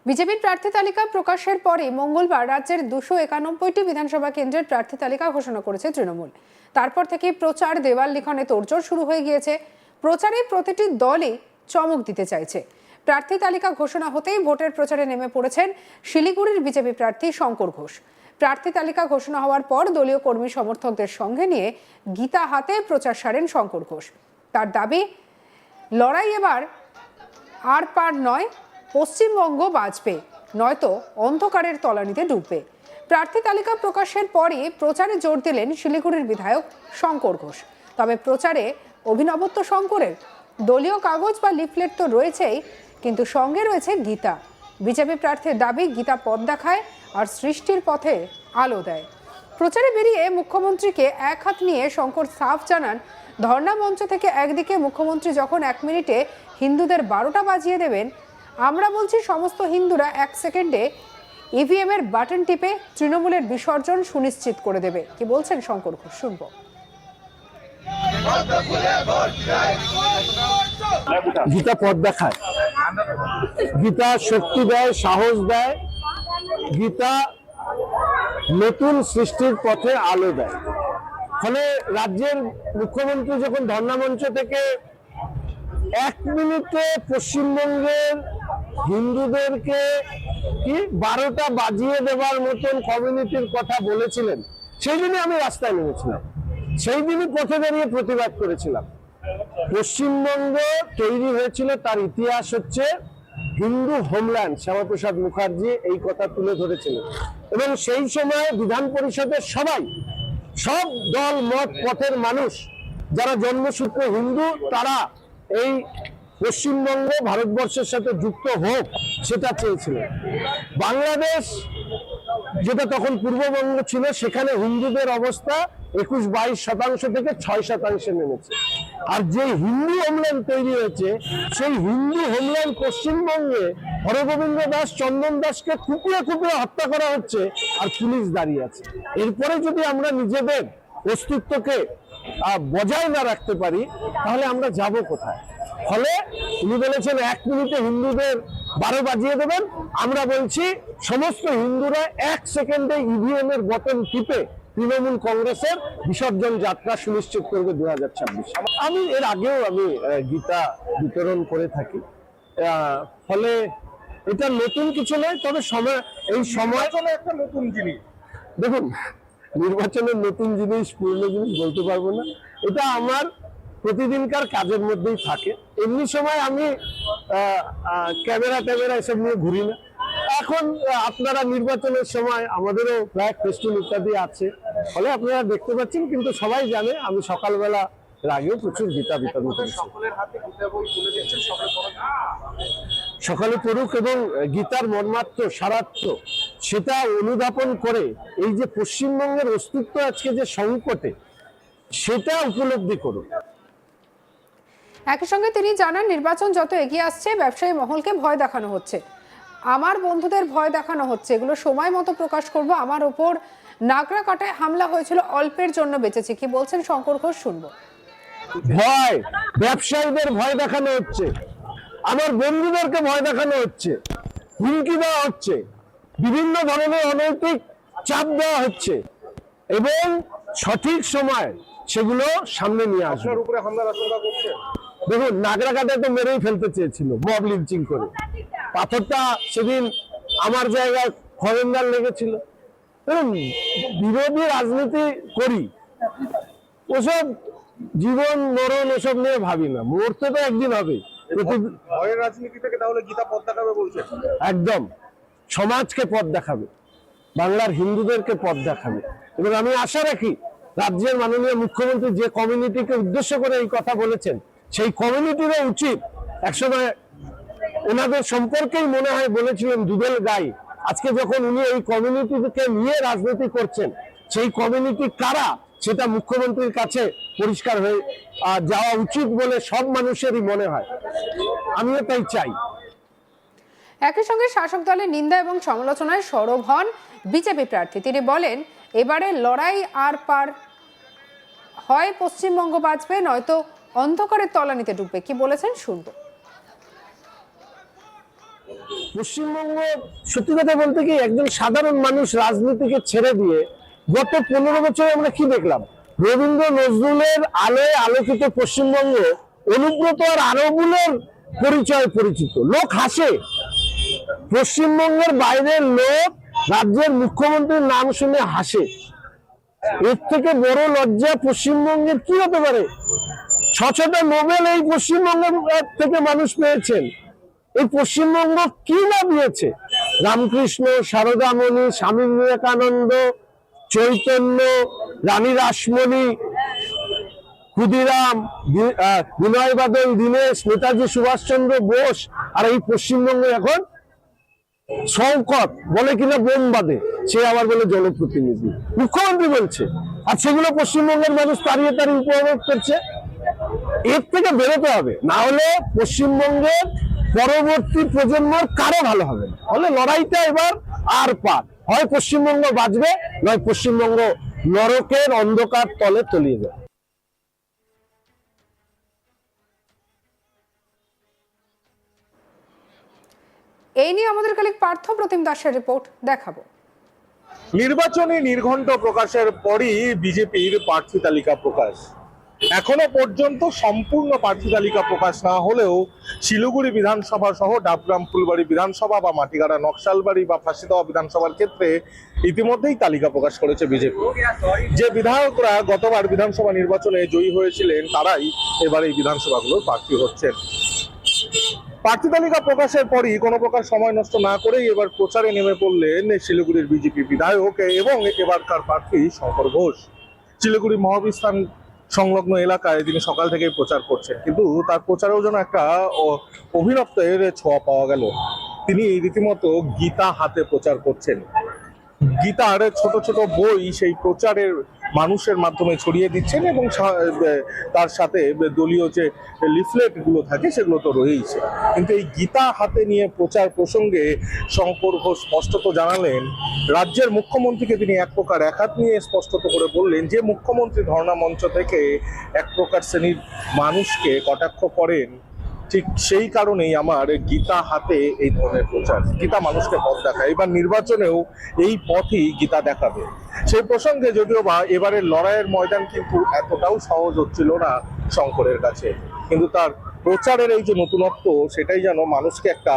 বিজেপির প্রার্থী তালিকা প্রকাশের পরে মঙ্গলবার রাজ্যের 291টি বিধানসভা কেন্দ্রের প্রার্থী তালিকা ঘোষণা করেছে তৃণমূল। তারপর থেকে প্রচার দেওয়াল লিখনে তোড়জোড় শুরু হয়ে গিয়েছে। প্রচারে প্রতিটি দলই চমক দিতে চাইছে। প্রার্থী তালিকা ঘোষণা হতেই ভোটের প্রচারে নেমে পড়েছেন শিলিগুড়ির বিজেপি প্রার্থী শঙ্কর ঘোষ। প্রার্থী তালিকা ঘোষণা হওয়ার পর দলীয় কর্মী সমর্থকদের সঙ্গে নিয়ে গীতা হাতে প্রচার সারেন শঙ্কর ঘোষ। তার দাবি, লড়াই এবার আর পার নয়, পশ্চিমবঙ্গ বাঁচবে, নয়তো অন্ধকারের তলানিতে ডুববে। প্রার্থী তালিকা প্রকাশের পরই প্রচারে জোর দিলেন শিলিগুড়ির বিধায়ক শঙ্কর ঘোষ। তবে প্রচারে অভিনবত্ব শঙ্করের। দলীয় কাগজ বা লিফলেট তো রয়েছেই, কিন্তু সঙ্গে রয়েছে গীতা। বিজেপি প্রার্থীর দাবি, গীতা পথ দেখায় আর সৃষ্টির পথে আলো দেয়। প্রচারে বেরিয়ে মুখ্যমন্ত্রীকে এক হাত নিয়ে শঙ্কর সাফ জানান, ধর্ণা মঞ্চ থেকে একদিকে মুখ্যমন্ত্রী যখন 1 মিনিটে হিন্দুদের 12টা বাজিয়ে দেবেন, আমরা বলছি সমস্ত হিন্দুরা 1 সেকেন্ডে ইভিএম এর বাটন টিপে তৃণমূলের বিসর্জন সুনিশ্চিত করে দেবে। কি বলছেন শঙ্কর ঘোষ, শুনবো। গীতা পথ দেখায়, গীতা শক্তি দেয়, সাহস দেয়, গীতা নতুন সৃষ্টির পথে আলো দেয়। ফলে রাজ্যের মুখ্যমন্ত্রী যখন ধর্ণা মঞ্চ থেকে 1 মিনিটে পশ্চিমবঙ্গের হিন্দুদেরকে কি 12টা বাজিয়ে দেওয়ার মতন কমিউনিটির কথা বলেছিলেন, সেই দিনই আমি রাস্তায় নেমেছিলাম, সেই দিনই পথে দাঁড়িয়ে প্রতিবাদ করেছিলাম। পশ্চিমবঙ্গ তৈরি হয়েছিল, তার ইতিহাস হচ্ছে হিন্দু হোমল্যান্ড। শ্যামাপ্রসাদ মুখার্জি এই কথা তুলে ধরেছিলেন এবং সেই সময় বিধান পরিষদের সবাই, সব দল মত পথের মানুষ যারা জন্মসূত্রে হিন্দু, তারা এই পশ্চিমবঙ্গ ভারতবর্ষের সাথে যুক্ত হোক সেটা চেয়েছিলেন। বাংলাদেশ যেটা তখন পূর্ববঙ্গ ছিল, সেখানে হিন্দুদের অবস্থা 21-22% থেকে 6% নেমেছে। আর যে হিন্দু হোমল্যান্ড তৈরি হয়েছে, সেই হিন্দু হোমল্যান্ড পশ্চিমবঙ্গে হরগোবিন্দ দাস, চন্দন দাসকে কুপিয়ে কুপিয়ে হত্যা করা হচ্ছে, আর পুলিশ দাঁড়িয়ে আছে। এরপরে যদি আমরা নিজেদের অস্তিত্বকে বজায় না রাখতে পারি, তাহলে আমরা যাব কোথায়? ফলে উনি বলেছেন 1 মিনিটে হিন্দুদের 12 বাজিয়ে দেবেন। আমরা বলছি সমস্ত হিন্দুরা 1 সেকেন্ডে ইভিএম এর বটন টিপে তৃণমূল কংগ্রেসের বিসর্জন যাত্রা সুনিশ্চিত করবে 2026। আমি এর আগেও গীতা বিতরণ করে থাকি, ফলে এটা নতুন কিছু নয়। তবে এই সময় একটা নতুন জিনিস, দেখুন, নির্বাচনের নতুন জিনিস পুরনো জিনিস বলতে পারবো না, এটা আমার প্রতিদিনকার কাজের মধ্যেই থাকে। এমনি সময় আমি ক্যামেরা এসব নিয়ে ঘুরি না। এখন আপনারা নির্বাচনের সময় আমাদেরও প্রায় ফেস্টুন ইত্যাদি আছে, ফলে আপনারা দেখতে পাচ্ছেন। কিন্তু সবাই জানে আমি সকালবেলা আগেও প্রচুর গীতা বিতরণ করেছি। সকালে পড়ুক এবং গীতার মর্মার্থ সারার্থ সেটা অনুধাবন করে এই যে পশ্চিমবঙ্গের অস্তিত্ব আজকে যে সংকটে, সেটা উপলব্ধি করুন। একই সঙ্গে তিনি জানান, নির্বাচন যত এগিয়ে আসছে ব্যবসায়ী মহলকে ভয় দেখানো হচ্ছে, আমার বন্ধুদের ভয় দেখানো হচ্ছে, এগুলো সময় মতো প্রকাশ করব। আমার ওপর নাগরা কাটায় হামলা হয়েছিল, অল্পের জন্য বেঁচেছি। কি বলছেন শঙ্কর ঘোষ, শুনবো। ভয়, ব্যবসায়ীদের ভয় দেখানো হচ্ছে, আমার বন্ধুদেরকে ভয় দেখানো হচ্ছে, হুমকি দেওয়া হচ্ছে, বিভিন্ন ধরনের অনৈতিক চাপ দেওয়া হচ্ছে এবং সঠিক সময় সেগুলো সামনে নিয়ে আসবে। দেখুন, নাগরাকাটায় তো মেরেই ফেলতে চেয়েছিল মব লিঞ্চিং করে। পাথরটা সেদিন আমার জায়গায় খবরদার লেগেছিল। বিরোধী রাজনীতি করি, ওসব জীবন মরণ এসব নিয়ে ভাবি না, মরতে তো একদিন হবে। রাজনীতি থেকে তাহলে গীতা পথ দেখাবে বলছে, একদম সমাজকে পথ দেখাবে, বাংলার হিন্দুদেরকে পথ দেখাবে। এবং আমি আশা রাখি রাজ্যের মাননীয় মুখ্যমন্ত্রী যে কমিউনিটিকে উদ্দেশ্য করে এই কথা বলেছেন, সেই কমিউনিটিরও উচিত, একসময় ওনাদের সম্পর্কেই মনে হয় বলেছিলেন দুবেল গাই, আজকে যখন উনি এই কমিউনিটিকে নিয়ে রাজনীতি করছেন, সেই কমিউনিটি কারা সেটা মুখ্যমন্ত্রীর কাছে পরিষ্কার হয়ে যাওয়া উচিত বলে সব মানুষেরই মনে হয়। আমিও তাই চাই। একই সঙ্গে শাসক দলের নিন্দা এবং সমালোচনায় সরব হন বিজেপি প্রার্থী। তিনি বলেন, এবারে লড়াই আর পার, হয় পশ্চিমবঙ্গ বাঁচবে, নয়তো অন্ধকারের তলানিতে ডুববে। কি বলেছেন, শুনবো। পশ্চিমবঙ্গ সত্যি কথা বলতে কি একজন সাধারণ মানুষ রাজনীতিকে ছেড়ে দিয়ে গত 15 বছরে আমরা কি দেখলাম? রবীন্দ্র নজরুলের আলোয় আলোকিত পশ্চিমবঙ্গ অনুব্রত আর আরবুলের পরিচয় পরিচিত। লোক হাসে, পশ্চিমবঙ্গের বাইরের লোক রাজ্যের মুখ্যমন্ত্রীর নাম শুনে হাসে। এর থেকে বড় লজ্জা পশ্চিমবঙ্গের কি হতে পারে? 6টা নোবেল এই পশ্চিমবঙ্গের থেকে মানুষ পেয়েছেন। এই পশ্চিমবঙ্গ কি না দিয়েছে? রামকৃষ্ণ, সারদামণি, স্বামী বিবেকানন্দ, চৈতন্য, রানী রাসমণি, ক্ষুদিরাম, বিনয় বাদল দীনেশ, নেতাজি সুভাষচন্দ্র বোস। আর এই পশ্চিমবঙ্গে এখন সংকট বলে কিনা বোম বাঁধে, সে আবার বলে জনপ্রতিনিধি, মুখ্যমন্ত্রী বলছে, আর সেগুলো পশ্চিমবঙ্গের মানুষ তাড়িয়ে তাড়িয়ে উপভোগ করছে। এর থেকে বেরোতে হবে, না হলে পশ্চিমবঙ্গের পরবর্তী প্রজন্মর কারো ভালো হবে না। হলে লড়াইটা এবার আর পার, হয় পশ্চিমবঙ্গ বাঁচবে, নয় পশ্চিমবঙ্গ নরকের অন্ধকার তলে তলিয়ে যাবে। এই নিয়ে আমাদের কালিক পার্থ প্রতিম দাসের রিপোর্ট দেখাবো। নির্বাচনী নির্ঘণ্ট প্রকাশের পরই বিজেপির প্রার্থী তালিকা প্রকাশ। এখনো পর্যন্ত সম্পূর্ণ প্রার্থী তালিকা প্রকাশ না হলেও শিলিগুড়ি বিধানসভা সহ ডাবগ্রাম ফুলবাড়ি বিধানসভা বা মাটিগাড়া নকশালবাড়ি বা ফাঁসিদেওয়া বিধানসভার ক্ষেত্রে ইতিমধ্যেই তালিকা প্রকাশ করেছে বিজেপি। যে বিধায়করা গতবার বিধানসভা নির্বাচনে জয়ী হয়েছিলেন তারাই এবার এই বিধানসভাগুলোর প্রার্থী হচ্ছেন। প্রার্থী তালিকা প্রকাশের পরই কোনো প্রকার সময় নষ্ট না করেই এবার প্রচারে নেমে পড়লেন শিলিগুড়ির বিজেপি বিধায়ক এবং এবারকার প্রার্থী শঙ্কর ঘোষ। শিলিগুড়ি মহাবিস্তান সংলগ্ন এলাকায় তিনি সকাল থেকেই প্রচার করছেন, কিন্তু তার প্রচারেও যেন একটা অভিনবত্বের ছোঁয়া পাওয়া গেল। তিনি রীতিমতো গীতা হাতে প্রচার করছেন। গীতার ছোট ছোট বই সেই প্রচারের মানুষের মাধ্যমে ছড়িয়ে দিচ্ছেন এবং তার সাথে দলীয় যে লিফলেট গুলো থাকে সেগুলো তো রয়েইছে। কিন্তু এই গীতা হাতে নিয়ে প্রচার প্রসঙ্গে শঙ্কর ঘোষ স্পষ্টত জানালেন, রাজ্যের মুখ্যমন্ত্রীকে তিনি এক প্রকার একহাত নিয়ে স্পষ্টত করে বললেন যে মুখ্যমন্ত্রী ধর্ণা মঞ্চ থেকে এক প্রকার শ্রেণীর মানুষকে কটাক্ষ করেন, ঠিক সেই কারণেই আমার গীতা হাতে এই ধরনের প্রচার। গীতা মানুষকে পথ দেখায়, এবার নির্বাচনেও এই পথই গীতা দেখাবে। সেই প্রসঙ্গে যদিও বা এবারের লড়াইয়ের ময়দান কিন্তু এতটাও সহজ হচ্ছিল না শঙ্করের কাছে, কিন্তু তার প্রচারের এই যে নতুনত্ব সেটাই যেন মানুষকে একটা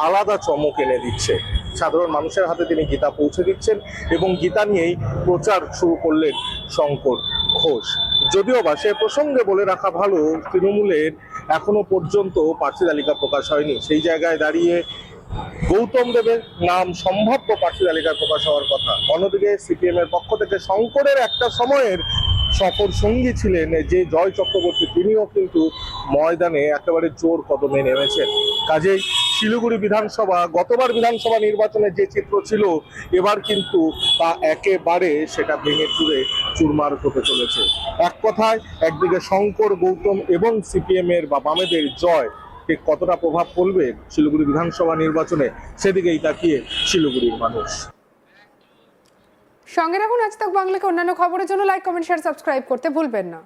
আলাদা চমক এনে দিচ্ছে। সাধারণ মানুষের হাতে তিনি গীতা পৌঁছে দিচ্ছেন এবং গীতা নিয়েই প্রচার শুরু করলেন শঙ্কর ঘোষ। যদিও বা সে প্রসঙ্গে বলে রাখা ভালো, তৃণমূলের এখনো পর্যন্ত প্রার্থী তালিকা প্রকাশ হয়নি। সেই জায়গায় দাঁড়িয়ে গৌতম দেবের নাম সম্ভাব্য প্রার্থী তালিকায় প্রকাশ হওয়ার কথা। অন্যদিকে সিপিএম এর পক্ষ থেকে শঙ্করের একটা সময়ের সফর সঙ্গী ছিলেন যে জয় চক্রবর্তী, তিনিও কিন্তু ময়দানে একেবারে জোর কদমে নেমেছেন। কাজেই শিলিগুড়ি বিধানসভা গতবার বিধানসভা নির্বাচনে যে চিত্র ছিল, এবার কিন্তু তা একেবারে সেটা ভেঙে চুরে চুরমার হতে চলেছে। এক কথায় একদিকে শঙ্কর, গৌতম এবং সিপিএম এর বা বামেদের জয় ঠিক কতটা প্রভাব পড়বে শিলিগুড়ি বিধানসভা নির্বাচনে, সেদিকেই তাকিয়ে শিলিগুড়ির মানুষ। সঙ্গে রাখুন আজ তাক বাংলাকে অন্যান্য খবরের জন্য লাইক, কমেন্ট, শেয়ার, সাবস্ক্রাইব করতে ভুলবেন না।